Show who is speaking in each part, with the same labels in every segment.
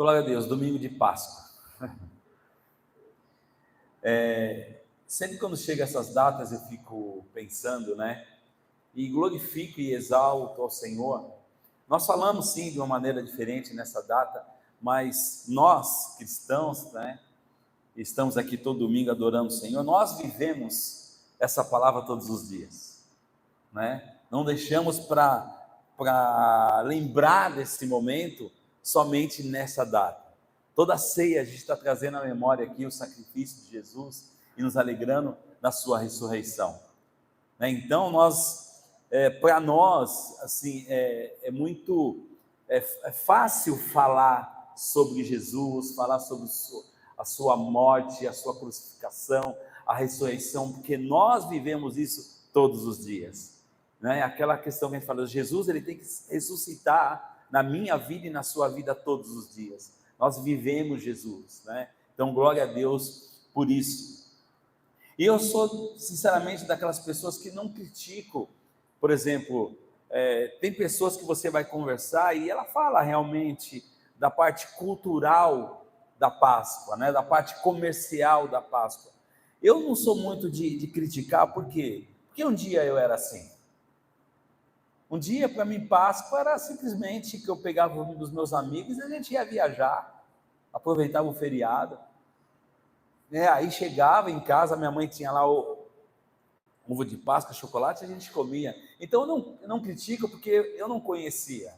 Speaker 1: Glória a Deus, domingo de Páscoa. Sempre quando chega essas datas eu fico pensando, né? E glorifico e exalto ao Senhor. Nós falamos sim de uma maneira diferente nessa data, mas nós cristãos, né? Estamos aqui todo domingo adorando o Senhor. Nós vivemos essa palavra todos os dias, né? Não deixamos para lembrar desse momento somente nessa data. Toda ceia a gente está trazendo à memória aqui o sacrifício de Jesus e nos alegrando na sua ressurreição, né? Então para nós assim é fácil falar sobre Jesus, falar sobre a sua morte, a sua crucificação, a ressurreição, porque nós vivemos isso todos os dias, né? Aquela questão que a gente fala, Jesus ele tem que ressuscitar na minha vida e na sua vida todos os dias. Nós vivemos Jesus, né? Então glória a Deus por isso. E eu sou sinceramente daquelas pessoas que não critico, por exemplo, tem pessoas que você vai conversar e ela fala realmente da parte cultural da Páscoa, né? Da parte comercial da Páscoa. Eu não sou muito de criticar, por quê? Porque um dia eu era assim. Um dia, para mim, Páscoa era simplesmente que eu pegava um dos meus amigos e a gente ia viajar, aproveitava o feriado, né? Aí chegava em casa, minha mãe tinha lá o ovo de Páscoa, chocolate, a gente comia. Então eu não critico porque eu não conhecia.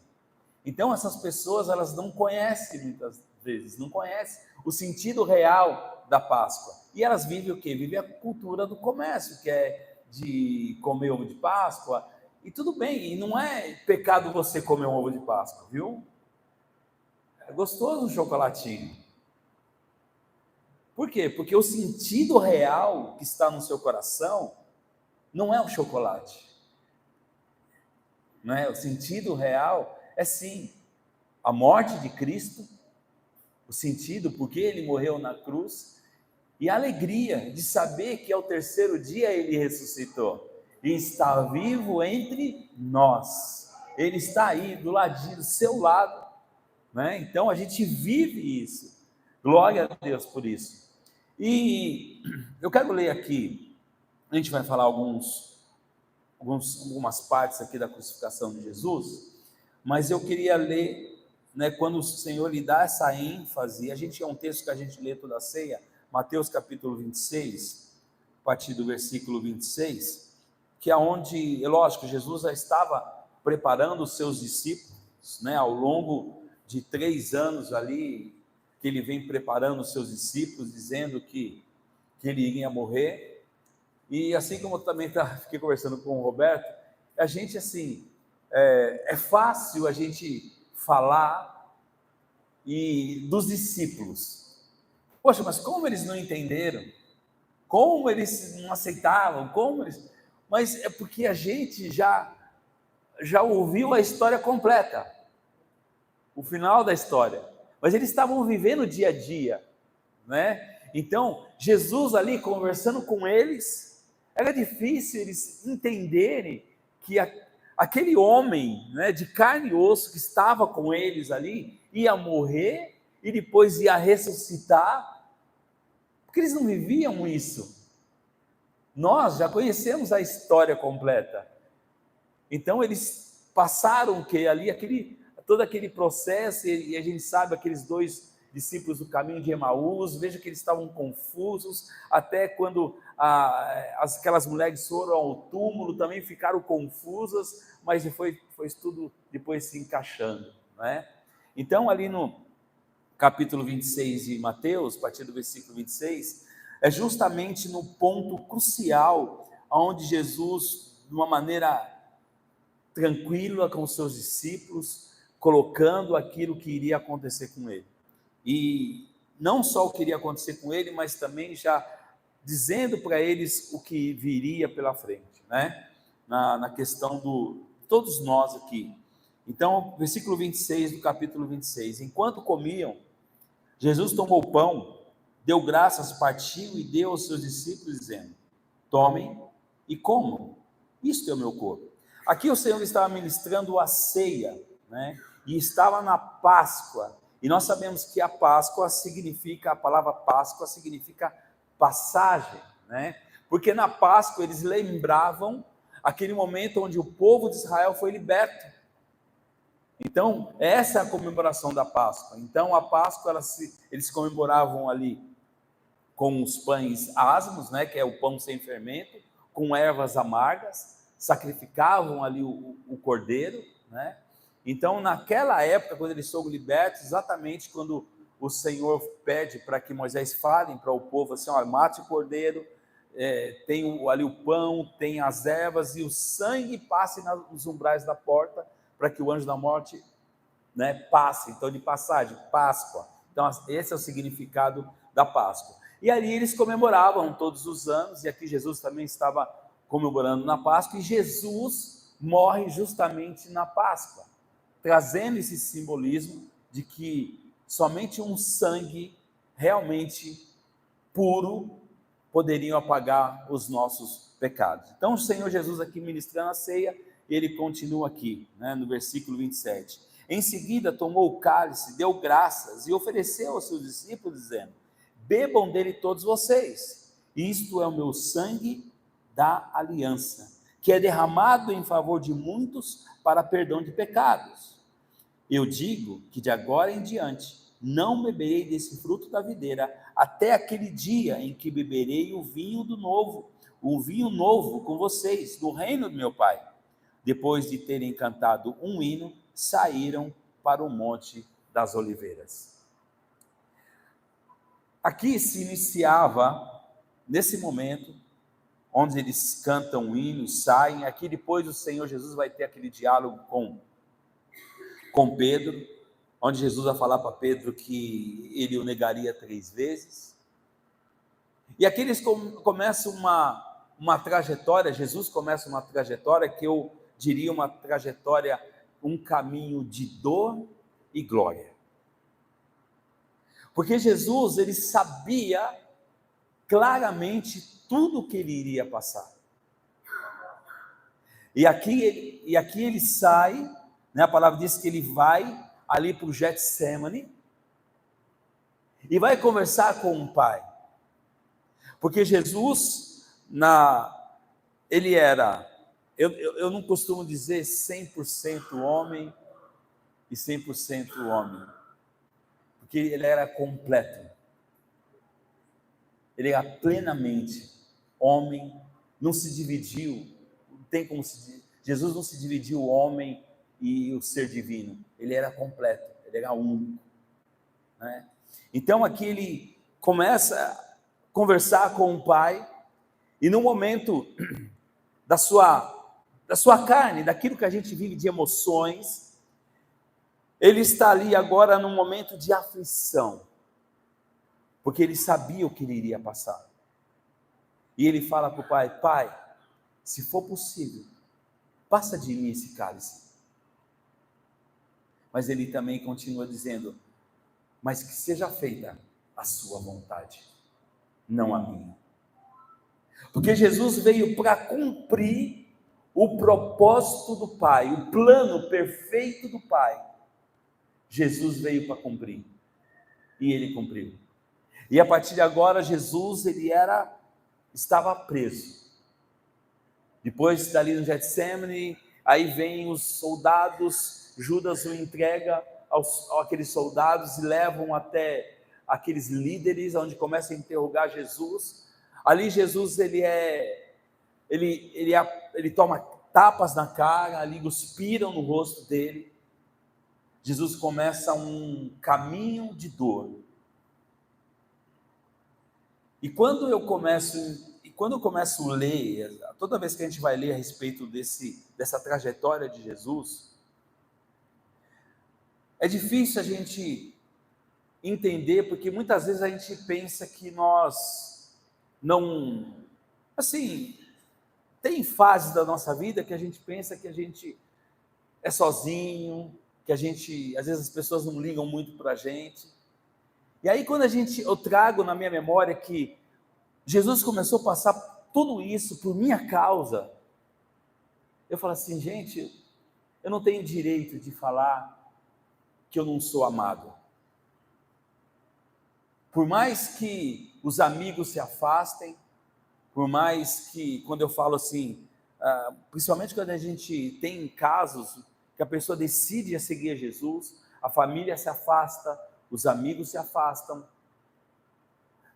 Speaker 1: Então essas pessoas, elas não conhecem muitas vezes, não conhecem o sentido real da Páscoa. E elas vivem o quê? Vivem a cultura do comércio, que é de comer ovo de Páscoa. E tudo bem, e não é pecado você comer um ovo de Páscoa, viu? É gostoso um chocolatinho. Por quê? Porque o sentido real que está no seu coração não é o chocolate, não é? O sentido real é sim a morte de Cristo, o sentido porque ele morreu na cruz, e a alegria de saber que ao terceiro dia ele ressuscitou e está vivo entre nós. Ele está aí do ladinho, do seu lado, né? Então a gente vive isso. Glória a Deus por isso. E eu quero ler aqui, a gente vai falar algumas partes aqui da crucificação de Jesus, mas eu queria ler, né, quando o Senhor lhe dá essa ênfase. É um texto que a gente lê toda a ceia, Mateus capítulo 26, a partir do versículo 26, que é onde, é lógico, Jesus já estava preparando os seus discípulos, né, ao longo de 3 anos ali, que ele vem preparando os seus discípulos, dizendo que ele iria morrer. E assim como eu também fiquei conversando com o Roberto, a gente assim, é fácil a gente falar dos discípulos. Poxa, mas como eles não entenderam? Como eles não aceitavam? Mas é porque a gente já ouviu a história completa, o final da história. Mas eles estavam vivendo o dia a dia, né? Então, Jesus ali conversando com eles, era difícil eles entenderem que aquele homem, né, de carne e osso que estava com eles ali, ia morrer e depois ia ressuscitar, porque eles não viviam isso. Nós já conhecemos a história completa. Então eles passaram o que ali, todo aquele processo, e a gente sabe aqueles 2 discípulos do caminho de Emaús, veja que eles estavam confusos, até quando aquelas mulheres foram ao túmulo, também ficaram confusas, mas foi tudo depois se encaixando, né? Então ali no capítulo 26 de Mateus, a partir do versículo 26, é justamente no ponto crucial, onde Jesus, de uma maneira tranquila com os seus discípulos, colocando aquilo que iria acontecer com ele. E não só o que iria acontecer com ele, mas também já dizendo para eles o que viria pela frente, né? Na questão todos nós aqui. Então, versículo 26 do capítulo 26. Enquanto comiam, Jesus tomou o pão, deu graças, partiu e deu aos seus discípulos, dizendo: tomem e comam, isto é o meu corpo. Aqui o Senhor estava ministrando a ceia, né? E estava na Páscoa, E nós sabemos que a Páscoa significa, a palavra Páscoa significa passagem, né? Porque na Páscoa eles lembravam aquele momento onde o povo de Israel foi liberto. Então, essa é a comemoração da Páscoa. Então, a Páscoa, eles comemoravam ali com os pães asmos, né, que é o pão sem fermento, com ervas amargas, sacrificavam ali o cordeiro, né? Então, naquela época, quando eles foram libertos, exatamente quando o Senhor pede para que Moisés fale para o povo assim, olha, mate o cordeiro, tem ali o pão, tem as ervas, e o sangue passe nos umbrais da porta, para que o anjo da morte, né, passe. Então, de passagem, Páscoa. Então, esse é o significado da Páscoa. E ali eles comemoravam todos os anos, e aqui Jesus também estava comemorando na Páscoa, e Jesus morre justamente na Páscoa, trazendo esse simbolismo de que somente um sangue realmente puro poderiam apagar os nossos pecados. Então, o Senhor Jesus aqui ministrando a ceia, ele continua aqui, né, no versículo 27. Em seguida, tomou o cálice, deu graças e ofereceu aos seus discípulos, dizendo: bebam dele todos vocês, isto é o meu sangue da aliança, que é derramado em favor de muitos para perdão de pecados. Eu digo que de agora em diante não beberei desse fruto da videira até aquele dia em que beberei o vinho novo com vocês, no reino do meu Pai. Depois de terem cantado um hino, saíram para o Monte das Oliveiras. Aqui se iniciava, nesse momento, onde eles cantam um hino, saem, aqui depois o Senhor Jesus vai ter aquele diálogo com Pedro, onde Jesus vai falar para Pedro que ele o negaria 3 vezes. E aqui eles começam uma trajetória, Jesus começa uma trajetória que eu diria uma trajetória, um caminho de dor e glória. Porque Jesus, ele sabia claramente tudo o que ele iria passar. E aqui ele sai, né, a palavra diz que ele vai ali para o Getsemane e vai conversar com o Pai. Porque Jesus, ele era, eu não costumo dizer 100% homem e 100% homem, porque ele era completo. Ele era plenamente homem, não se dividiu, não tem como Jesus não se dividiu o homem e o ser divino, ele era completo, ele era único, né? Então aqui ele começa a conversar com o Pai, e no momento da sua carne, daquilo que a gente vive de emoções, ele está ali agora num momento de aflição, porque ele sabia o que ele iria passar. E ele fala para o Pai: Pai, se for possível, passa de mim esse cálice. Mas ele também continua dizendo: mas que seja feita a sua vontade, não a minha. Porque Jesus veio para cumprir o propósito do Pai, o plano perfeito do Pai. Jesus veio para cumprir, e ele cumpriu. E a partir de agora, Jesus, estava preso. Depois, dali no Getsemane, aí vem os soldados, Judas o entrega àqueles soldados e levam até aqueles líderes, onde começam a interrogar Jesus. Ali Jesus, ele toma tapas na cara, ali cuspiram no rosto dele. Jesus começa um caminho de dor. E quando eu começo a ler, toda vez que a gente vai ler a respeito dessa trajetória de Jesus, é difícil a gente entender, porque muitas vezes a gente pensa que nós não, assim, tem fases da nossa vida que a gente pensa que a gente é sozinho, que às vezes as pessoas não ligam muito para a gente. E aí quando eu trago na minha memória que Jesus começou a passar tudo isso por minha causa, eu falo assim: gente, eu não tenho direito de falar que eu não sou amado. Por mais que os amigos se afastem, por mais que, quando eu falo assim, principalmente quando a gente tem casos que a pessoa decide a seguir a Jesus, a família se afasta, os amigos se afastam,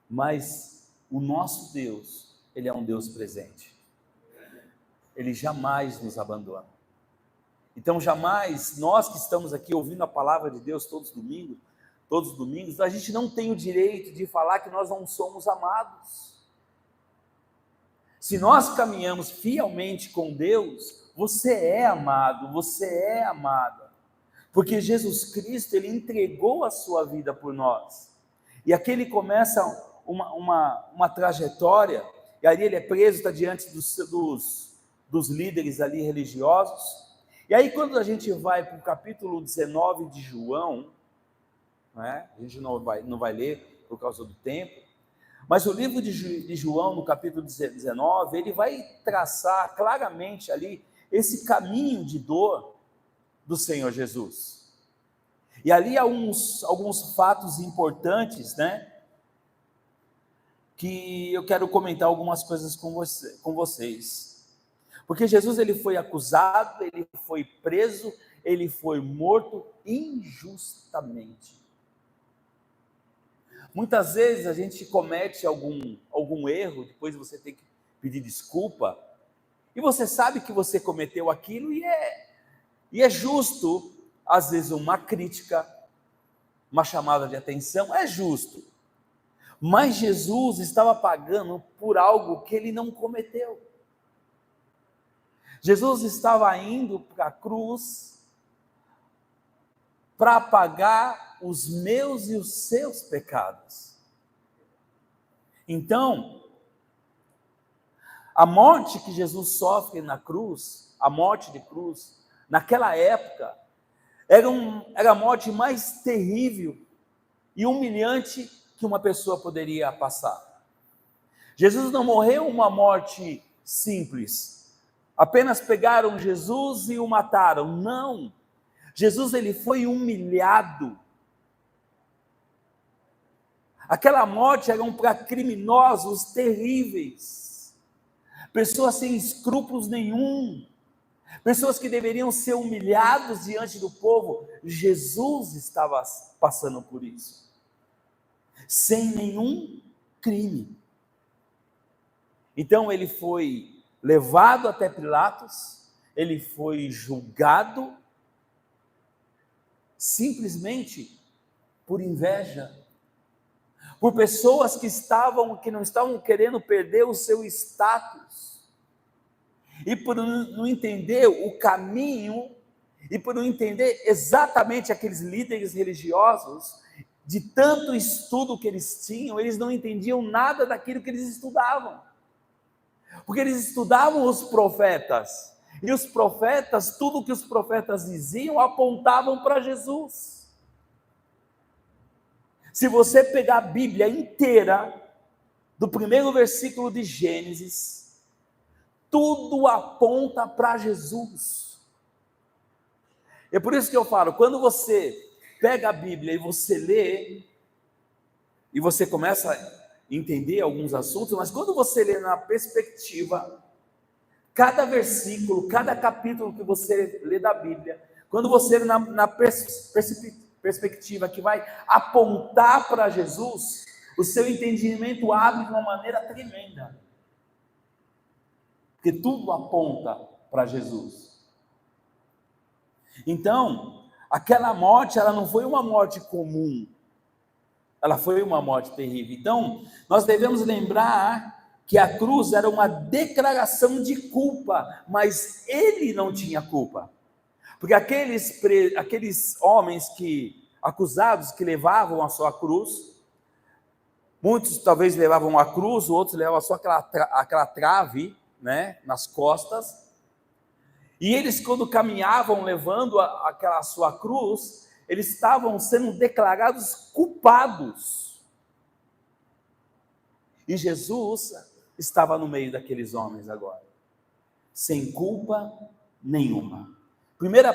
Speaker 1: mas o nosso Deus, Ele é um Deus presente. Ele jamais nos abandona. Então, jamais, nós que estamos aqui ouvindo a palavra de Deus todos os domingos, a gente não tem o direito de falar que nós não somos amados. Se nós caminhamos fielmente com Deus, você é amado, você é amada. Porque Jesus Cristo, Ele entregou a sua vida por nós. E aqui Ele começa uma trajetória, e aí Ele é preso, está diante dos líderes ali religiosos. E aí quando a gente vai para o capítulo 19 de João, né, a gente não vai ler por causa do tempo, mas o livro de João, no capítulo 19, ele vai traçar claramente ali esse caminho de dor do Senhor Jesus. E ali há alguns fatos importantes, né, que eu quero comentar algumas coisas com vocês. Porque Jesus, ele foi acusado, ele foi preso, ele foi morto injustamente. Muitas vezes a gente comete algum erro, depois você tem que pedir desculpa, e você sabe que você cometeu aquilo, e é justo, às vezes, uma crítica, uma chamada de atenção, é justo. Mas Jesus estava pagando por algo que ele não cometeu. Jesus estava indo para a cruz para pagar os meus e os seus pecados. Então, a morte que Jesus sofre na cruz, a morte de cruz, naquela época, era a morte mais terrível e humilhante que uma pessoa poderia passar. Jesus não morreu uma morte simples, apenas pegaram Jesus e o mataram. Não, Jesus, ele foi humilhado. Aquela morte era para criminosos terríveis, pessoas sem escrúpulos nenhum, pessoas que deveriam ser humilhados diante do povo. Jesus estava passando por isso, sem nenhum crime. Então ele foi levado até Pilatos, ele foi julgado, simplesmente por inveja, por pessoas que não estavam querendo perder o seu status, e por não entender o caminho, e por não entender exatamente aqueles líderes religiosos, de tanto estudo que eles tinham, eles não entendiam nada daquilo que eles estudavam, porque eles estudavam os profetas, e os profetas, tudo que os profetas diziam, apontavam para Jesus. Se você pegar a Bíblia inteira, do primeiro versículo de Gênesis, tudo aponta para Jesus. É por isso que eu falo, quando você pega a Bíblia e você lê, e você começa a entender alguns assuntos, mas quando você lê na perspectiva, cada versículo, cada capítulo que você lê da Bíblia, quando você lê na perspectiva que vai apontar para Jesus, o seu entendimento abre de uma maneira tremenda, porque tudo aponta para Jesus. Então, aquela morte, ela não foi uma morte comum, ela foi uma morte terrível. Então, nós devemos lembrar que a cruz era uma declaração de culpa, mas ele não tinha culpa, porque aqueles homens acusados que levavam a sua cruz, muitos talvez levavam a cruz, outros levavam só aquela trave, né, nas costas, e eles, quando caminhavam levando aquela sua cruz, eles estavam sendo declarados culpados, e Jesus estava no meio daqueles homens agora, sem culpa nenhuma. Primeira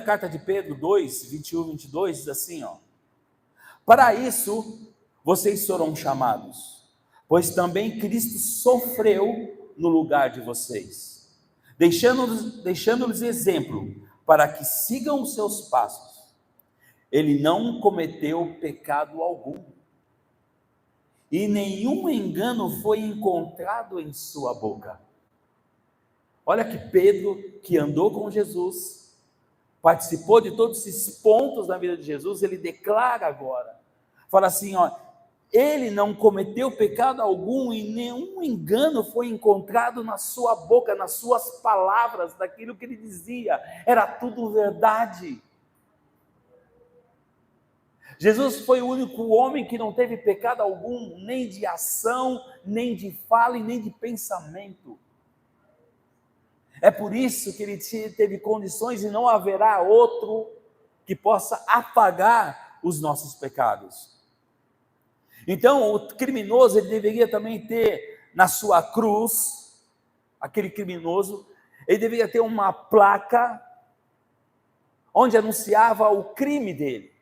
Speaker 1: carta de Pedro 2, 21, 22, diz assim, ó: para isso, vocês foram chamados, pois também Cristo sofreu no lugar de vocês, deixando-lhes exemplo para que sigam os seus passos. Ele não cometeu pecado algum, e nenhum engano foi encontrado em sua boca. Olha que Pedro, que andou com Jesus, participou de todos esses pontos na vida de Jesus, ele declara agora, fala assim, ó, ele não cometeu pecado algum e nenhum engano foi encontrado na sua boca, nas suas palavras, daquilo que ele dizia, era tudo verdade. Jesus foi o único homem que não teve pecado algum, nem de ação, nem de fala e nem de pensamento. É por isso que ele teve condições e não haverá outro que possa apagar os nossos pecados. Então, o criminoso, ele deveria também ter na sua cruz, aquele criminoso, ele deveria ter uma placa onde anunciava o crime dele,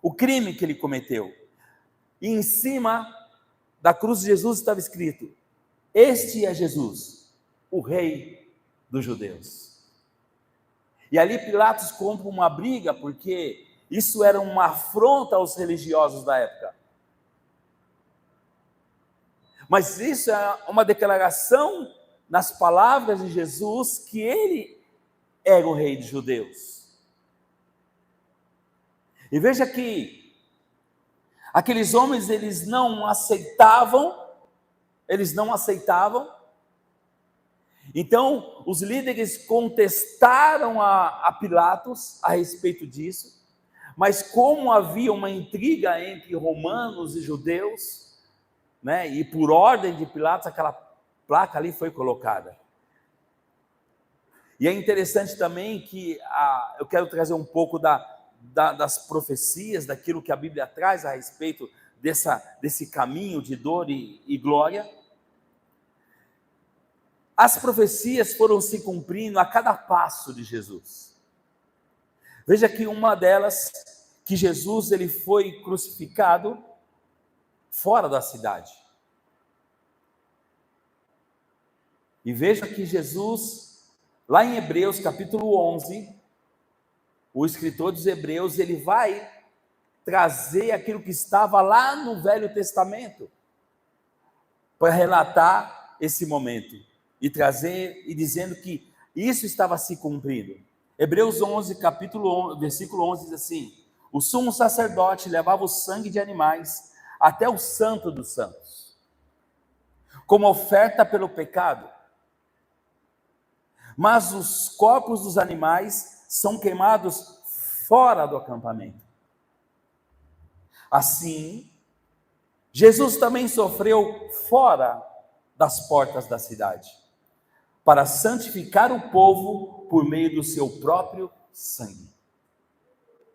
Speaker 1: o crime que ele cometeu. E em cima da cruz de Jesus estava escrito: este é Jesus, o Rei dos judeus. E ali Pilatos compra uma briga, porque isso era uma afronta aos religiosos da época. Mas isso é uma declaração nas palavras de Jesus que ele era o Rei dos judeus. E veja que aqueles homens, eles não aceitavam. Então, os líderes contestaram a Pilatos a respeito disso, mas como havia uma intriga entre romanos e judeus, né, e por ordem de Pilatos, aquela placa ali foi colocada. E é interessante também que eu quero trazer um pouco das profecias, daquilo que a Bíblia traz a respeito desse caminho de dor e glória. As profecias foram se cumprindo a cada passo de Jesus. Veja que uma delas, que Jesus ele foi crucificado fora da cidade. E veja que Jesus, lá em Hebreus capítulo 11, o escritor dos Hebreus, ele vai trazer aquilo que estava lá no Velho Testamento, para relatar esse momento. E trazer, e dizendo que isso estava se cumprindo. Hebreus 11, versículo 11 diz assim: o sumo sacerdote levava o sangue de animais até o santo dos santos, como oferta pelo pecado, mas os corpos dos animais são queimados fora do acampamento. Assim, Jesus também sofreu fora das portas da cidade, para santificar o povo por meio do seu próprio sangue.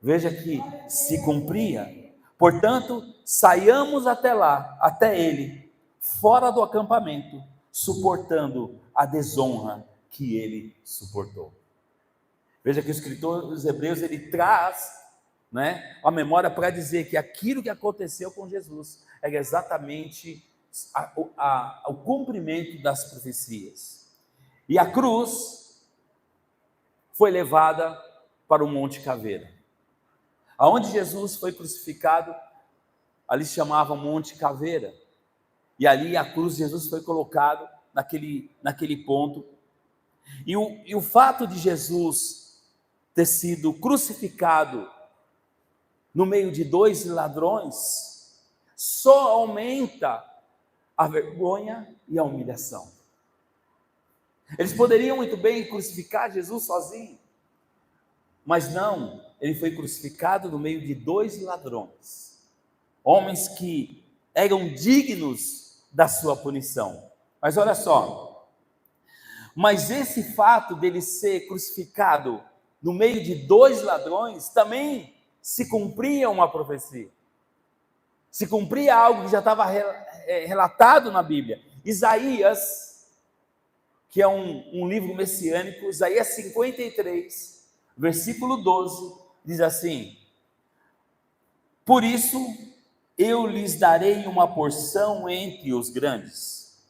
Speaker 1: Veja que se cumpria. Portanto, saiamos até lá, até ele, fora do acampamento, suportando a desonra que ele suportou. Veja que o escritor dos Hebreus, ele traz, né, a memória para dizer que aquilo que aconteceu com Jesus era exatamente o cumprimento das profecias. E a cruz foi levada para o Monte Caveira. Aonde Jesus foi crucificado, ali se chamava Monte Caveira. E ali a cruz de Jesus foi colocado naquele ponto. E o fato de Jesus ter sido crucificado no meio de dois ladrões só aumenta a vergonha e a humilhação. Eles poderiam muito bem crucificar Jesus sozinho, mas não, ele foi crucificado no meio de dois ladrões, homens que eram dignos da sua punição. Mas olha só, mas esse fato dele ser crucificado no meio de dois ladrões, também se cumpria uma profecia, se cumpria algo que já estava relatado na Bíblia. Isaías, que é um livro messiânico, Isaías 53, versículo 12, diz assim: por isso eu lhes darei uma porção entre os grandes,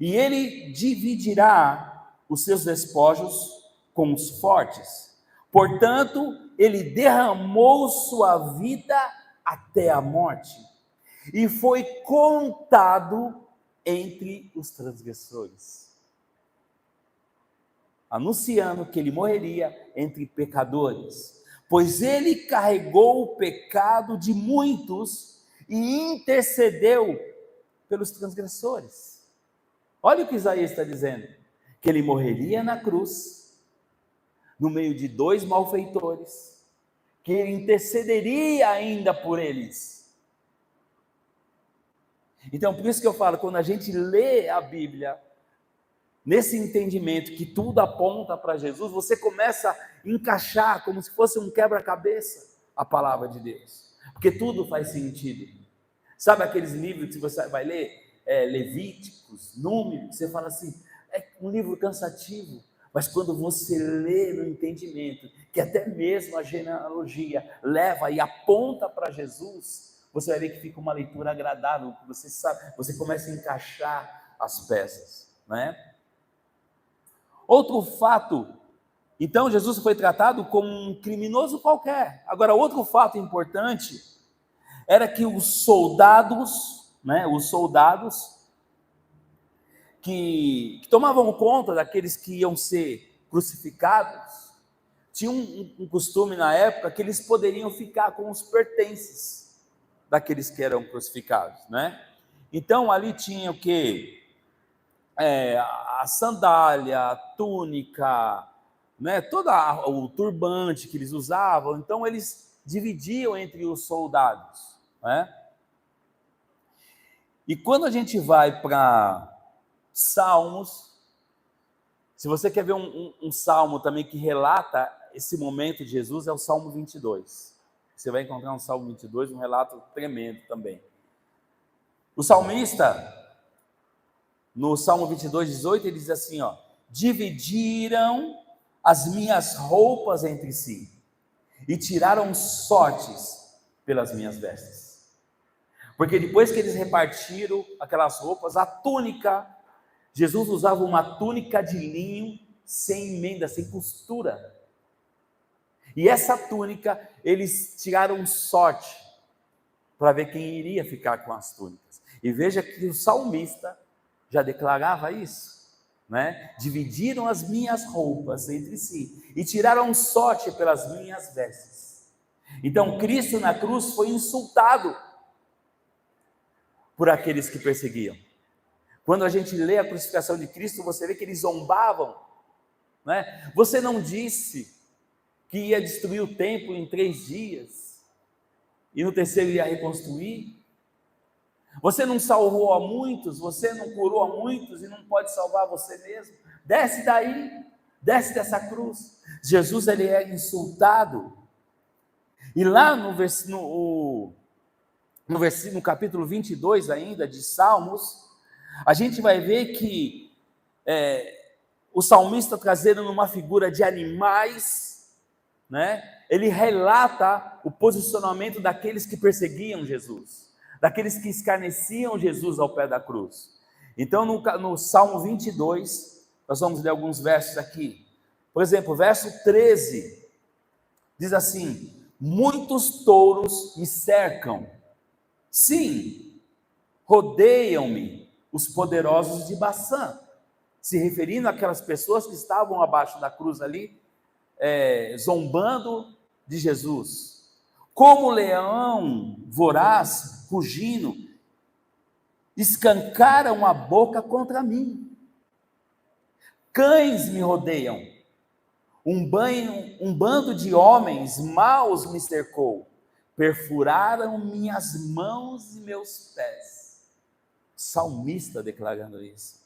Speaker 1: e ele dividirá os seus despojos com os fortes. Portanto, ele derramou sua vida até a morte, e foi contado entre os transgressores, anunciando que ele morreria entre pecadores, pois ele carregou o pecado de muitos e intercedeu pelos transgressores. Olha o que Isaías está dizendo, que ele morreria na cruz, no meio de dois malfeitores, que ele intercederia ainda por eles. Então, por isso que eu falo, quando a gente lê a Bíblia, nesse entendimento que tudo aponta para Jesus, você começa a encaixar como se fosse um quebra-cabeça a palavra de Deus, porque tudo faz sentido. Sabe aqueles livros que você vai ler, Levíticos, Números, você fala assim, é um livro cansativo, mas quando você lê no entendimento, que até mesmo a genealogia leva e aponta para Jesus, você vai ver que fica uma leitura agradável, que você sabe, você começa a encaixar as peças, né? Outro fato, então Jesus foi tratado como um criminoso qualquer. Agora, outro fato importante era que os soldados que tomavam conta daqueles que iam ser crucificados, tinham um costume na época que eles poderiam ficar com os pertences daqueles que eram crucificados, né? Então ali tinha o que? A sandália, a túnica, né? Todo o turbante que eles usavam. Então eles dividiam entre os soldados, né? E quando a gente vai para Salmos, se você quer ver um salmo também que relata esse momento de Jesus, é o Salmo 22. Você vai encontrar no Salmo 22 um relato tremendo também. O salmista, no Salmo 22, 18, ele diz assim, ó: dividiram as minhas roupas entre si, e tiraram sortes pelas minhas vestes. Porque depois que eles repartiram aquelas roupas, a túnica, Jesus usava uma túnica de linho, sem emenda, sem costura. E essa túnica, eles tiraram sorte, para ver quem iria ficar com as túnicas. E veja que o salmista já declarava isso, né? Dividiram as minhas roupas entre si, e tiraram sorte pelas minhas vestes. Então, Cristo na cruz foi insultado por aqueles que perseguiam. Quando a gente lê a crucificação de Cristo, você vê que eles zombavam, né? Você não disse que ia destruir o templo em 3 dias, e no terceiro ia reconstruir? Você não salvou a muitos, você não curou a muitos, e não pode salvar você mesmo? Desce daí, desce dessa cruz. Jesus, ele é insultado, e lá no capítulo 22 ainda, de Salmos, a gente vai ver que o salmista, trazendo numa figura de animais, né, ele relata o posicionamento daqueles que perseguiam Jesus, daqueles que escarneciam Jesus ao pé da cruz. Então, no Salmo 22, nós vamos ler alguns versos aqui. Por exemplo, verso 13, diz assim: muitos touros me cercam, sim, rodeiam-me os poderosos de Baçã, se referindo àquelas pessoas que estavam abaixo da cruz ali, zombando de Jesus. Como leão voraz, rugindo, escancaram a boca contra mim. Cães me rodeiam, um bando de homens maus me cercou, perfuraram minhas mãos e meus pés. Salmista declarando isso.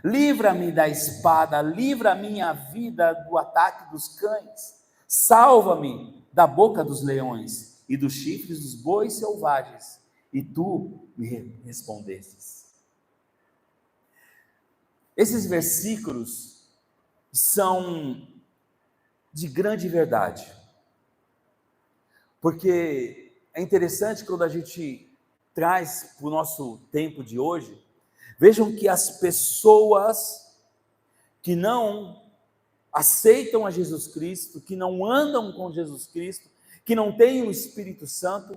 Speaker 1: Livra-me da espada, livra a minha vida do ataque dos cães, salva-me da boca dos leões e dos chifres dos bois selvagens, e tu me respondestes. Esses versículos são de grande verdade, porque é interessante quando a gente traz para o nosso tempo de hoje, vejam que as pessoas que não aceitam a Jesus Cristo, que não andam com Jesus Cristo, que não têm o Espírito Santo,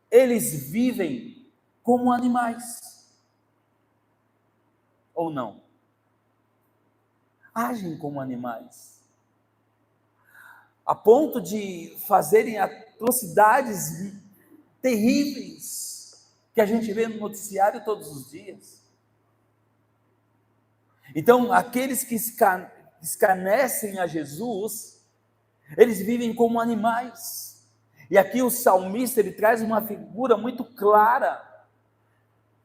Speaker 1: eles vivem como animais, ou não? Agem como animais, a ponto de fazerem atrocidades terríveis, que a gente vê no noticiário todos os dias. Então, aqueles que escarnecem a Jesus, eles vivem como animais. E aqui o salmista, ele traz uma figura muito clara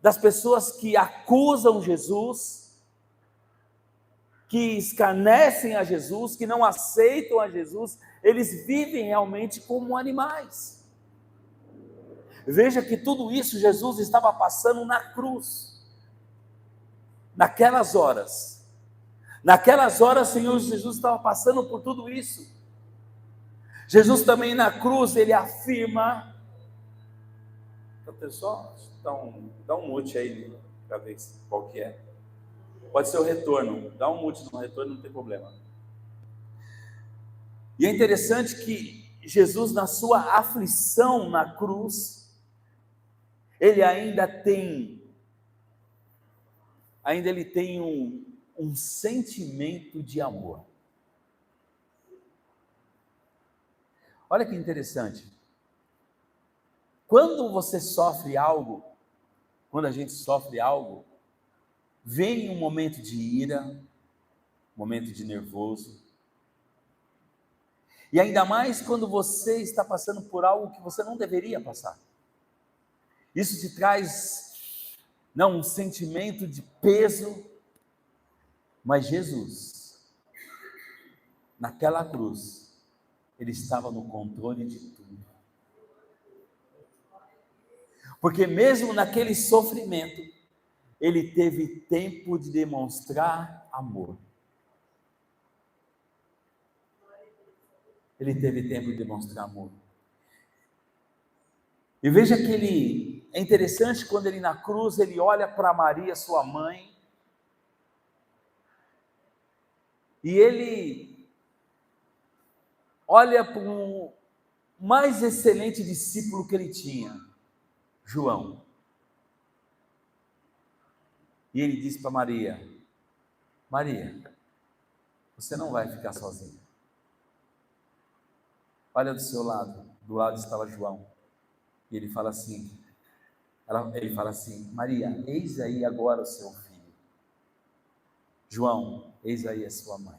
Speaker 1: das pessoas que acusam Jesus, que escarnecem a Jesus, que não aceitam a Jesus, eles vivem realmente como animais. Veja que tudo isso Jesus estava passando na cruz, naquelas horas, o Senhor Jesus estava passando por tudo isso. Jesus também na cruz, ele afirma, pessoal, dá um mute aí, para ver qual que é. Pode ser o retorno, dá um mute no retorno, não tem problema. E é interessante que Jesus, na sua aflição na cruz, ele ainda ele tem um sentimento de amor. Olha que interessante. Quando você sofre algo, quando a gente sofre algo, vem um momento de ira, um momento de nervoso. E ainda mais quando você está passando por algo que você não deveria passar. Isso te traz, não um sentimento de peso, mas Jesus, naquela cruz, ele estava no controle de tudo. Porque mesmo naquele sofrimento, ele teve tempo de demonstrar amor. Ele teve tempo de demonstrar amor. E veja que é interessante quando ele na cruz, ele olha para Maria, sua mãe, e ele olha para o mais excelente discípulo que ele tinha, João. E ele diz para Maria: Maria, você não vai ficar sozinha. Olha do seu lado, do lado estava João. E ele fala assim, Maria, eis aí agora o seu filho. João, eis aí a sua mãe.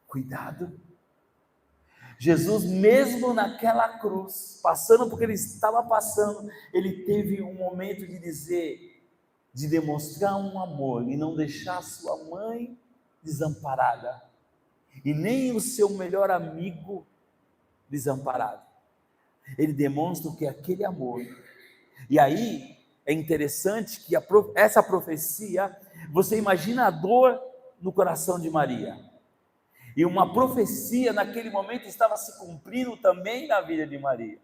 Speaker 1: Cuidado. Jesus, mesmo naquela cruz, passando por que ele estava passando, ele teve um momento de dizer, de demonstrar um amor e não deixar sua mãe desamparada e nem o seu melhor amigo desamparado. Ele demonstra o que é aquele amor. E aí é interessante que essa profecia, você imagina a dor no coração de Maria, e uma profecia naquele momento estava se cumprindo também na vida de Maria.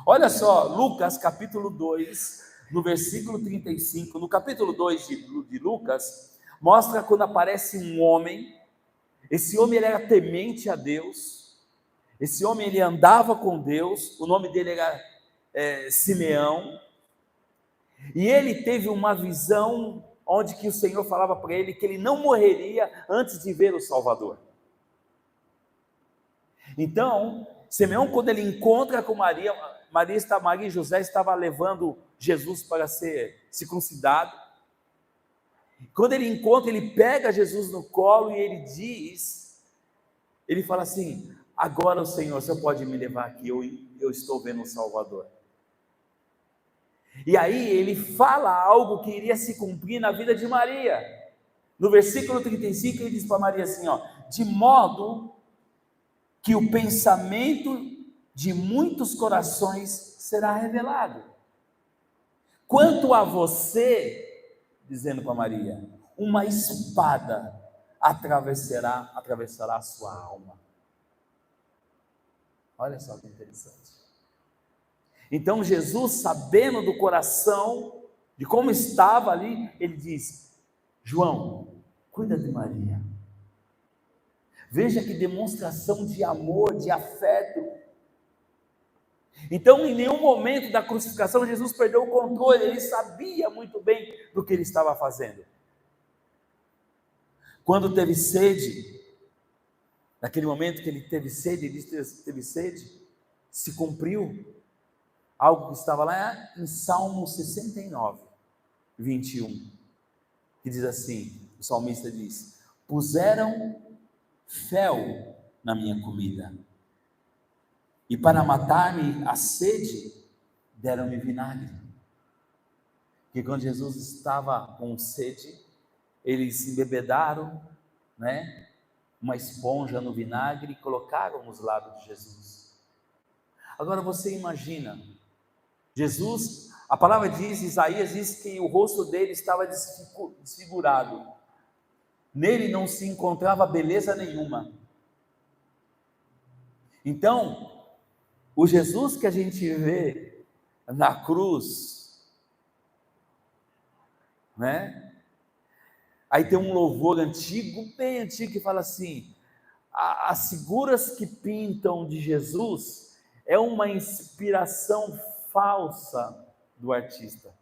Speaker 1: Olha só, Lucas capítulo 2, no versículo 35, no capítulo 2 de Lucas, mostra quando aparece um homem. Esse homem ele era temente a Deus, esse homem ele andava com Deus, o nome dele era Simeão, e ele teve uma visão onde que o Senhor falava para ele que ele não morreria antes de ver o Salvador. Então, Simeão, quando ele encontra com Maria e José estava levando Jesus para ser circuncidado. Quando ele encontra, ele pega Jesus no colo e ele fala assim: agora o Senhor pode me levar aqui, eu estou vendo o Salvador. E aí ele fala algo que iria se cumprir na vida de Maria. No versículo 35 ele diz para Maria assim, de modo que o pensamento de muitos corações será revelado. Quanto a você, dizendo para Maria, uma espada atravessará a sua alma. Olha só que interessante. Então Jesus, sabendo do coração, de como estava ali, ele diz: João, cuida de Maria. Veja que demonstração de amor, de afeto. Então, em nenhum momento da crucificação, Jesus perdeu o controle, ele sabia muito bem do que ele estava fazendo. Quando teve sede, naquele momento que ele teve sede, ele teve sede, se cumpriu algo que estava lá em Salmo 69, 21, que diz assim, o salmista diz: puseram fel na minha comida, e para matar-me a sede, deram-me vinagre. Porque quando Jesus estava com sede, eles embebedaram, uma esponja no vinagre e colocaram nos lábios de Jesus. Agora você imagina, Jesus, a palavra diz, Isaías diz que o rosto dele estava desfigurado, nele não se encontrava beleza nenhuma. Então, o Jesus que a gente vê na cruz, aí tem um louvor antigo, bem antigo, que fala assim: as figuras que pintam de Jesus é uma inspiração falsa do artista,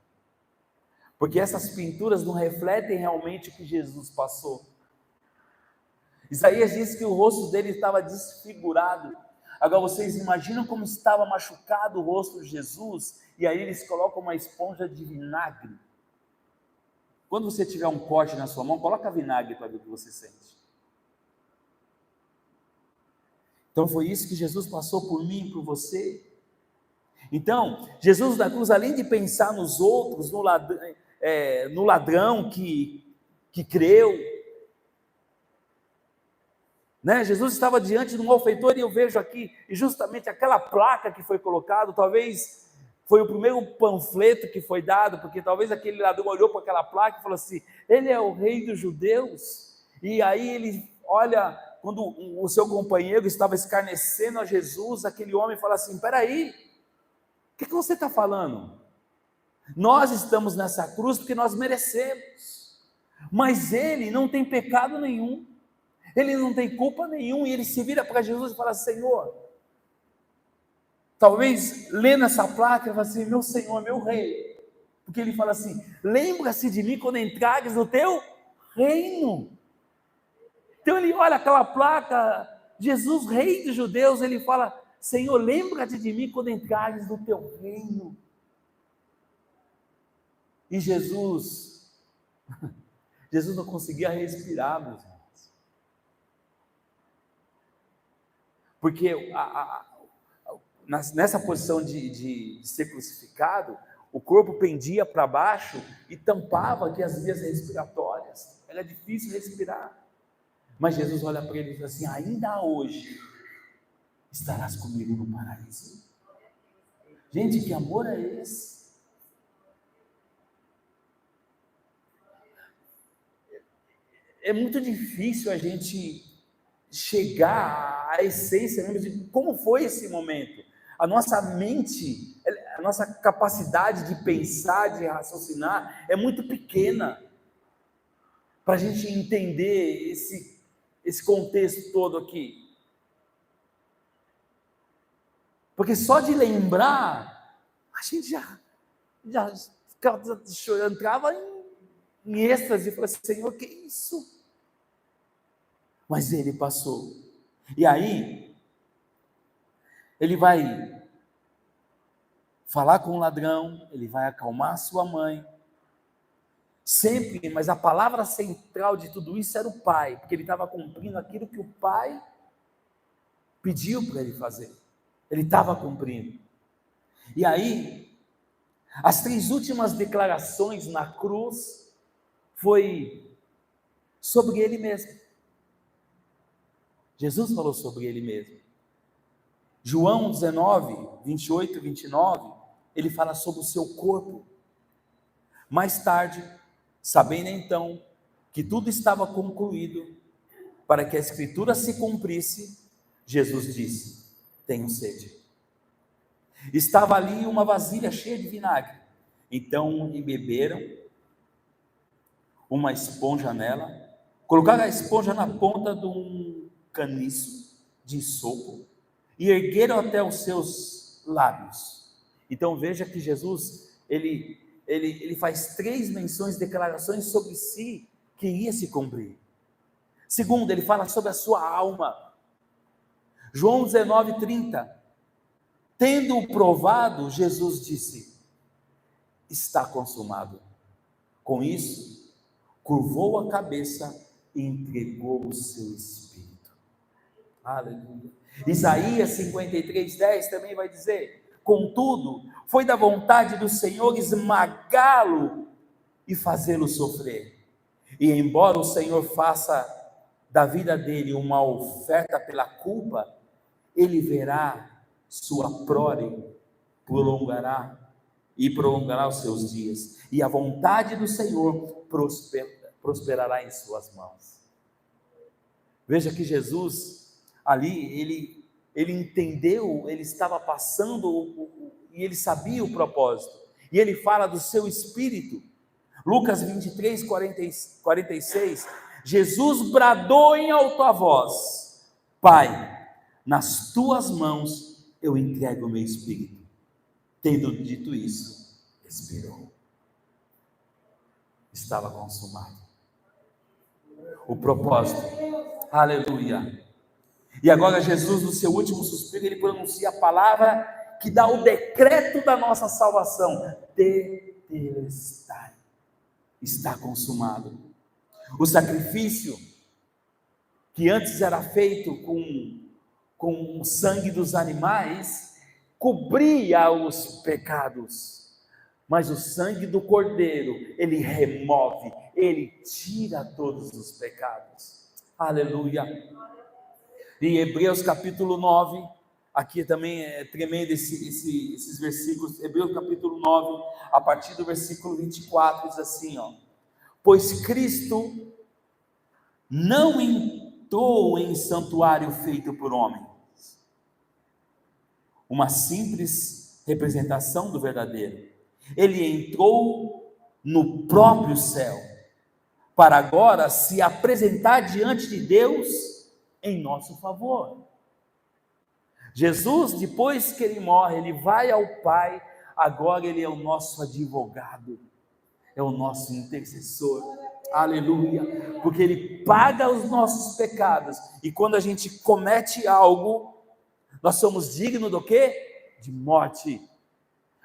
Speaker 1: porque essas pinturas não refletem realmente o que Jesus passou. Isaías diz que o rosto dele estava desfigurado. Agora vocês imaginam como estava machucado o rosto de Jesus, e aí eles colocam uma esponja de vinagre. Quando você tiver um corte na sua mão, coloca vinagre para ver o que você sente. Então foi isso que Jesus passou por mim e por você. Então, Jesus da cruz, além de pensar nos outros, no ladrão que creu, Jesus estava diante de um malfeitor, e eu vejo aqui, e justamente aquela placa que foi colocada, talvez foi o primeiro panfleto que foi dado, porque talvez aquele ladrão olhou para aquela placa e falou assim: ele é o rei dos judeus. E aí ele olha, quando o seu companheiro estava escarnecendo a Jesus, aquele homem fala assim: espera aí, o que você está falando? Nós estamos nessa cruz porque nós merecemos, mas ele não tem pecado nenhum, ele não tem culpa nenhuma. E ele se vira para Jesus e fala: Senhor, talvez lendo essa placa, ele fala assim: meu Senhor, meu Rei, porque ele fala assim: lembra-se de mim quando entrares no teu reino. Então ele olha aquela placa, Jesus, Rei dos judeus, ele fala: Senhor, lembra-te de mim quando entrares no teu reino. E Jesus não conseguia respirar, meus irmãos, porque nessa posição de ser crucificado, o corpo pendia para baixo e tampava aqui as vias respiratórias, era difícil respirar. Mas Jesus olha para ele e diz assim: ainda hoje estarás comigo no paraíso. Gente, que amor é esse? É muito difícil a gente chegar à essência mesmo de como foi esse momento. A nossa mente, a nossa capacidade de pensar, de raciocinar é muito pequena para a gente entender esse contexto todo aqui. Porque só de lembrar, a gente já ficava chorando, entrava em êxtase e falava assim: Senhor, que isso? Mas ele passou. E aí, ele vai falar com o ladrão, ele vai acalmar sua mãe. Sempre, mas a palavra central de tudo isso era o Pai, porque ele estava cumprindo aquilo que o Pai pediu para ele fazer. Ele estava cumprindo. E aí, as 3 últimas declarações na cruz foi sobre ele mesmo. Jesus falou sobre ele mesmo. João 19, 28 e 29, ele fala sobre o seu corpo. Mais tarde, sabendo então que tudo estava concluído, para que a Escritura se cumprisse, Jesus disse: tenho sede. Estava ali uma vasilha cheia de vinagre. Então embeberam uma esponja nela, colocaram a esponja na ponta de um caniço de sopo e ergueram até os seus lábios. Então veja que Jesus, ele faz 3 menções, declarações sobre si, que iria se cumprir. Segundo, ele fala sobre a sua alma. João 19:30, tendo provado, Jesus disse: está consumado. Com isso, curvou a cabeça e entregou o seu espírito. Aleluia. Isaías 53:10 também vai dizer: contudo, foi da vontade do Senhor esmagá-lo e fazê-lo sofrer. E embora o Senhor faça da vida dele uma oferta pela culpa, ele verá sua prole, prolongará os seus dias, e a vontade do Senhor prosperará em suas mãos. Veja que Jesus ali, ele entendeu, ele estava passando, e ele sabia o propósito, e ele fala do seu espírito. Lucas 23:46, Jesus bradou em alta voz: Pai, nas tuas mãos eu entrego o meu espírito. Tendo dito isso, expirou. Estava consumado. O propósito. Aleluia. E agora Jesus, no seu último suspiro, ele pronuncia a palavra que dá o decreto da nossa salvação: tetelestai. Está consumado. O sacrifício que antes era feito com o sangue dos animais cobria os pecados, mas o sangue do Cordeiro, ele remove, ele tira todos os pecados. Aleluia. Em Hebreus capítulo 9, aqui também é tremendo esses versículos. Hebreus capítulo 9, a partir do versículo 24, diz assim, pois Cristo não entrou em santuário feito por homem, uma simples representação do verdadeiro. Ele entrou no próprio céu, para agora se apresentar diante de Deus em nosso favor. Jesus, depois que ele morre, ele vai ao Pai, agora ele é o nosso advogado, é o nosso intercessor. Aleluia, porque ele paga os nossos pecados, e quando a gente comete algo, nós somos dignos do quê? De morte.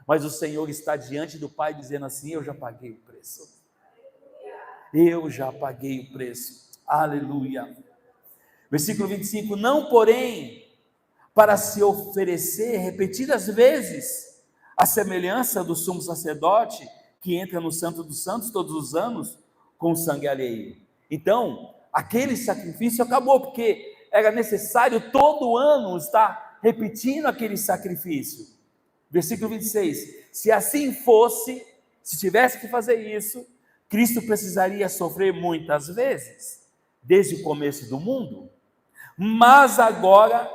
Speaker 1: Mas o Senhor está diante do Pai dizendo assim: eu já paguei o preço. Eu já paguei o preço. Aleluia. Versículo 25: não, porém, para se oferecer repetidas vezes, a semelhança do sumo sacerdote, que entra no Santo dos Santos todos os anos, com sangue alheio. Então, aquele sacrifício acabou, porque era necessário todo ano estar repetindo aquele sacrifício. Versículo 26, se assim fosse, se tivesse que fazer isso, Cristo precisaria sofrer muitas vezes, desde o começo do mundo, mas agora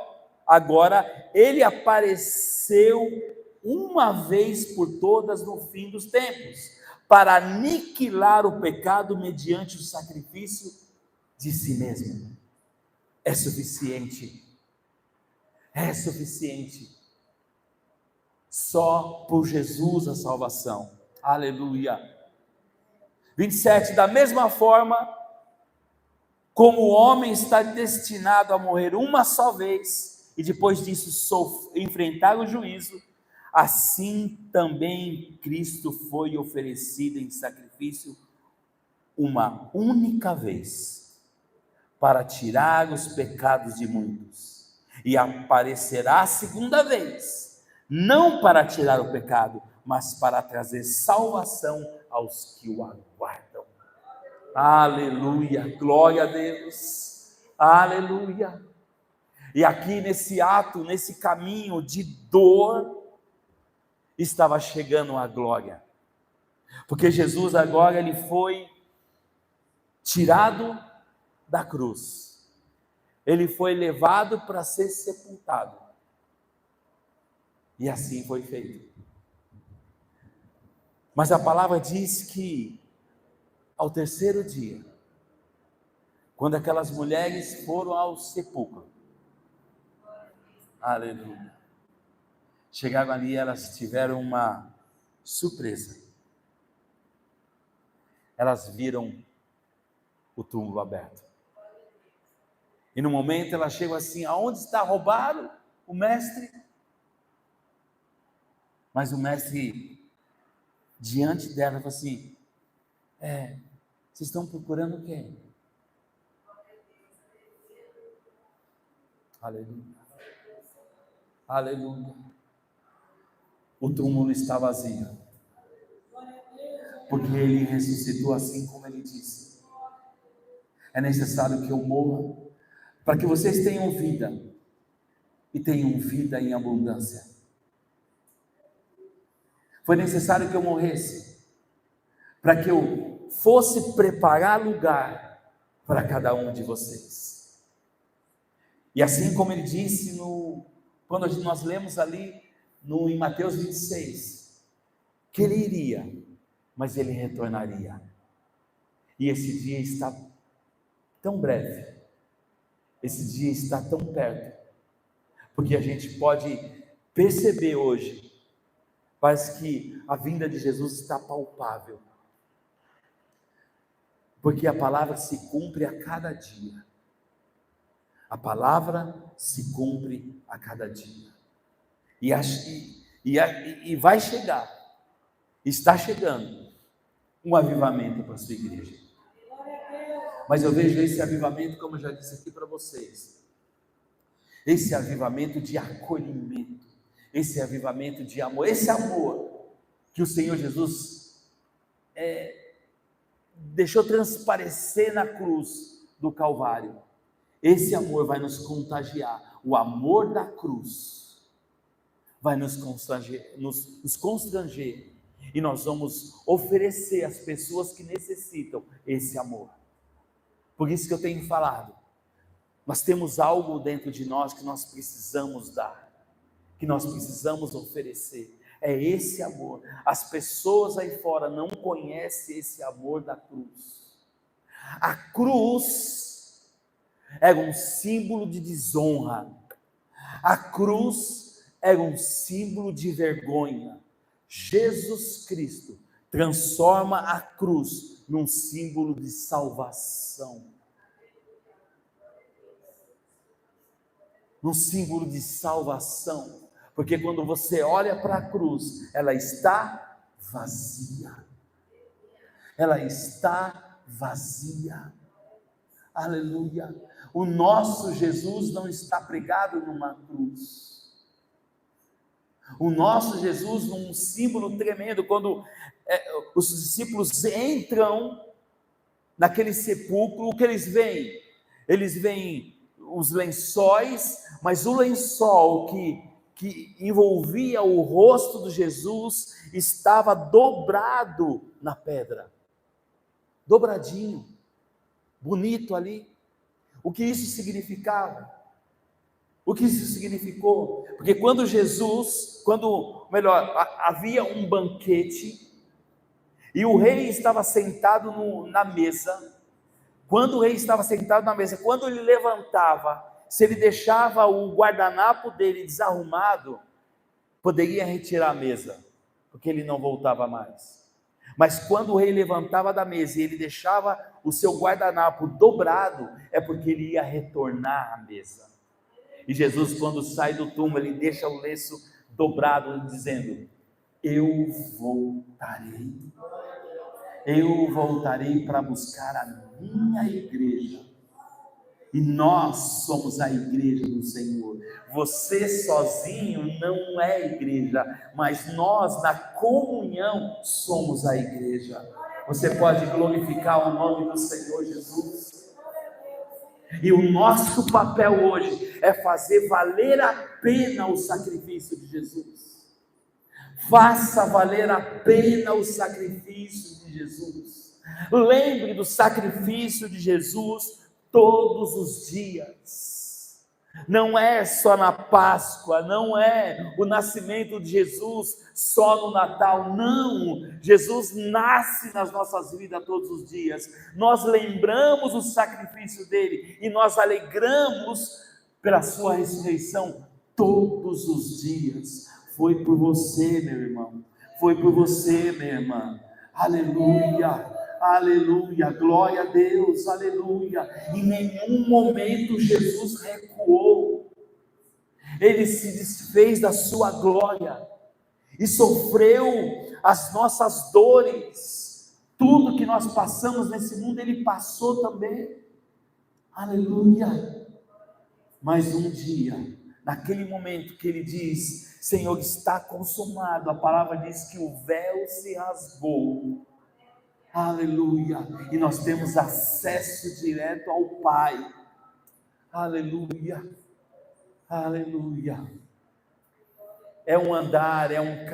Speaker 1: ele apareceu uma vez por todas no fim dos tempos, para aniquilar o pecado mediante o sacrifício de si mesmo. É suficiente. É suficiente. Só por Jesus a salvação. Aleluia. 27, da mesma forma como o homem está destinado a morrer uma só vez, e depois disso enfrentar o juízo, assim também Cristo foi oferecido em sacrifício uma única vez, para tirar os pecados de muitos, e aparecerá a segunda vez, não para tirar o pecado, mas para trazer salvação aos que o aguardam. Aleluia, glória a Deus, aleluia. E aqui nesse ato, nesse caminho de dor, estava chegando a glória, porque Jesus agora ele foi tirado da cruz, ele foi levado para ser sepultado, E assim foi feito. Mas a palavra diz que ao terceiro dia, quando aquelas mulheres foram ao sepulcro, aleluia, chegaram ali, elas tiveram uma surpresa. Elas viram o túmulo aberto. E no momento elas chegam assim: aonde está roubado o mestre? Mas o mestre, diante dela, falou assim: vocês estão procurando quem? Aleluia. Aleluia. O túmulo está vazio, porque ele ressuscitou assim como ele disse. É necessário que eu morra, para que vocês tenham vida, e tenham vida em abundância. Foi necessário que eu morresse, para que eu fosse preparar lugar para cada um de vocês. E assim como ele disse quando nós lemos ali em Mateus 26, que ele iria, mas ele retornaria. E esse dia está tão breve, esse dia está tão perto, porque a gente pode perceber hoje, parece que a vinda de Jesus está palpável, porque a palavra se cumpre a cada dia. A palavra se cumpre a cada dia. E vai chegar, está chegando um avivamento para a sua igreja. Mas eu vejo esse avivamento, como eu já disse aqui para vocês, esse avivamento de acolhimento, esse avivamento de amor, esse amor que o Senhor Jesus deixou transparecer na cruz do Calvário. Esse amor vai nos contagiar. O amor da cruz vai nos constranger, e nós vamos oferecer às pessoas que necessitam esse amor. Por isso que eu tenho falado, nós temos algo dentro de nós que nós precisamos dar, que nós precisamos oferecer. É esse amor. As pessoas aí fora não conhecem esse amor da cruz. A cruz era um símbolo de desonra. A cruz era um símbolo de vergonha. Jesus Cristo transforma a cruz num símbolo de salvação. Num símbolo de salvação. Porque quando você olha para a cruz, ela está vazia. Ela está vazia. Aleluia. O nosso Jesus não está pregado numa cruz. O nosso Jesus num símbolo tremendo. Quando os discípulos entram naquele sepulcro, o que eles veem? Eles veem os lençóis, mas o lençol que envolvia o rosto de Jesus estava dobrado na pedra. Dobradinho. Bonito ali. O que isso significava? O que isso significou? Porque havia um banquete e o rei estava sentado na mesa. Quando o rei estava sentado na mesa, quando ele levantava, se ele deixava o guardanapo dele desarrumado, poderia retirar a mesa, porque ele não voltava mais. Mas quando o rei levantava da mesa e ele deixava o seu guardanapo dobrado, é porque ele ia retornar à mesa. E Jesus, quando sai do túmulo, ele deixa o lenço dobrado, dizendo: eu voltarei para buscar a minha igreja. E nós somos a igreja do Senhor. Você sozinho não é igreja, mas nós na comunhão somos a igreja. Você pode glorificar o nome do Senhor Jesus. E o nosso papel hoje é fazer valer a pena o sacrifício de Jesus. Faça valer a pena o sacrifício de Jesus. Lembre do sacrifício de Jesus todos os dias. Não é só na Páscoa, não é o nascimento de Jesus só no Natal, não. Jesus nasce nas nossas vidas todos os dias. Nós lembramos o sacrifício dele e nós alegramos pela sua ressurreição todos os dias. Foi por você, meu irmão. Foi por você, minha irmã. Aleluia. Aleluia, glória a Deus, aleluia. Em nenhum momento Jesus recuou, ele se desfez da sua glória e sofreu as nossas dores. Tudo que nós passamos nesse mundo, ele passou também, aleluia. Mas um dia, naquele momento que ele diz: Senhor, está consumado, a palavra diz que o véu se rasgou. Aleluia, e nós temos acesso direto ao Pai. Aleluia, aleluia. É um andar, é um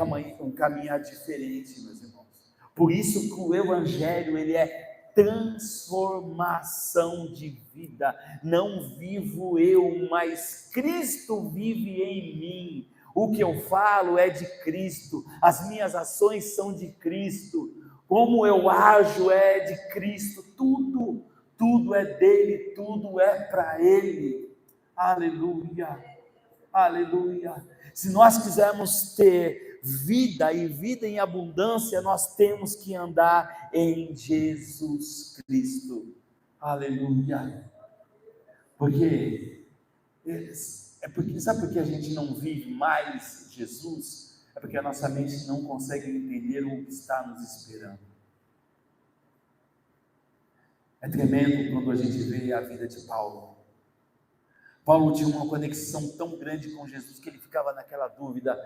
Speaker 1: caminhar diferente, meus irmãos. Por isso que o Evangelho, ele é transformação de vida. Não vivo eu, mas Cristo vive em mim. O que eu falo é de Cristo, as minhas ações são de Cristo. Como eu ajo é de Cristo, tudo é dele, tudo é para ele. Aleluia, aleluia. Se nós quisermos ter vida e vida em abundância, nós temos que andar em Jesus Cristo. Aleluia. Sabe por que a gente não vive mais Jesus? É porque a nossa mente não consegue entender o que está nos esperando. É tremendo quando a gente vê a vida de Paulo. Paulo tinha uma conexão tão grande com Jesus que ele ficava naquela dúvida: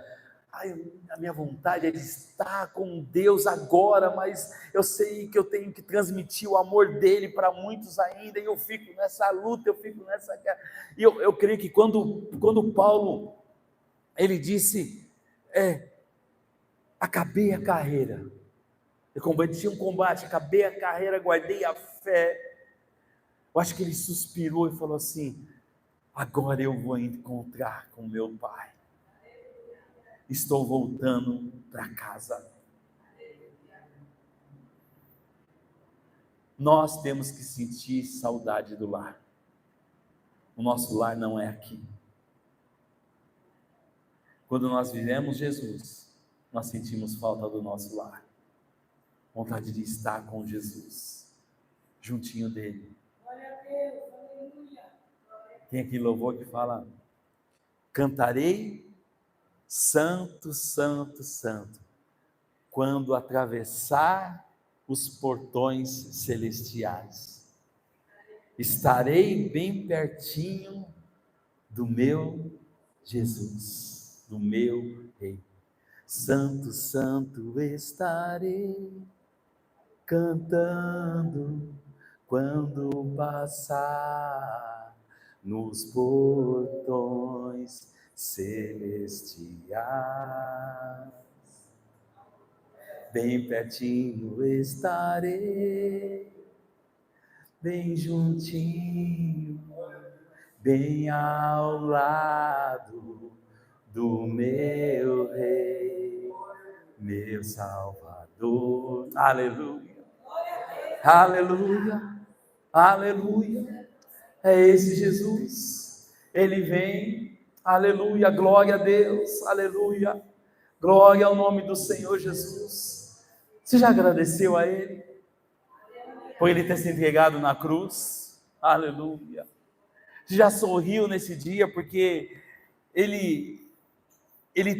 Speaker 1: a minha vontade é de estar com Deus agora, mas eu sei que eu tenho que transmitir o amor dele para muitos ainda, e eu fico nessa luta, eu fico nessa guerra. E eu creio que quando Paulo, ele disse: acabei a carreira, eu combati um combate, acabei a carreira, guardei a fé. Eu acho que ele suspirou e falou assim: agora eu vou encontrar com meu Pai, estou voltando para casa. Nós temos que sentir saudade do lar. O nosso lar não é aqui. Quando nós vivemos Jesus, nós sentimos falta do nosso lar, vontade de estar com Jesus, juntinho dele. Tem aquele louvor que fala: cantarei santo, santo, santo, quando atravessar os portões celestiais, estarei bem pertinho do meu Jesus, do meu Rei. Santo, santo estarei cantando quando passar nos portões celestiais. Bem pertinho estarei, bem juntinho, bem ao lado do meu Rei, meu Salvador. Aleluia, aleluia, aleluia. É esse Jesus, ele vem, aleluia, glória a Deus, aleluia, glória ao nome do Senhor Jesus. Você já agradeceu a ele por ele ter se entregado na cruz? Aleluia. Você já sorriu nesse dia porque ele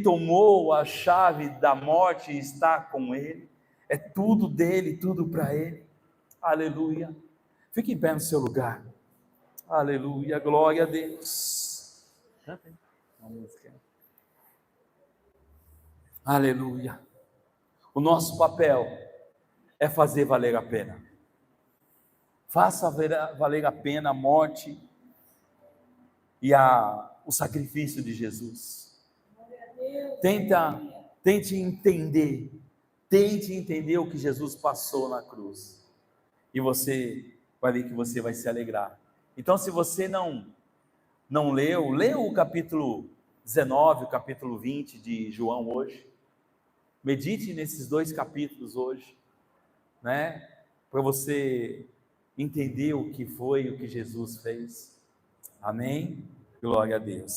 Speaker 1: tomou a chave da morte e está com ele? É tudo dele, tudo para ele. Aleluia. Fique em pé no seu lugar. Aleluia, glória a Deus. Canta aí uma música. Aleluia. O nosso papel é fazer valer a pena. Faça valer a pena a morte e o sacrifício de Jesus. Tente entender o que Jesus passou na cruz. E você vai ver que você vai se alegrar. Então, se você não não leu, lê o capítulo 19, o capítulo 20 de João hoje. Medite nesses 2 capítulos hoje, né? Para você entender o que foi, o que Jesus fez. Amém? Glória a Deus.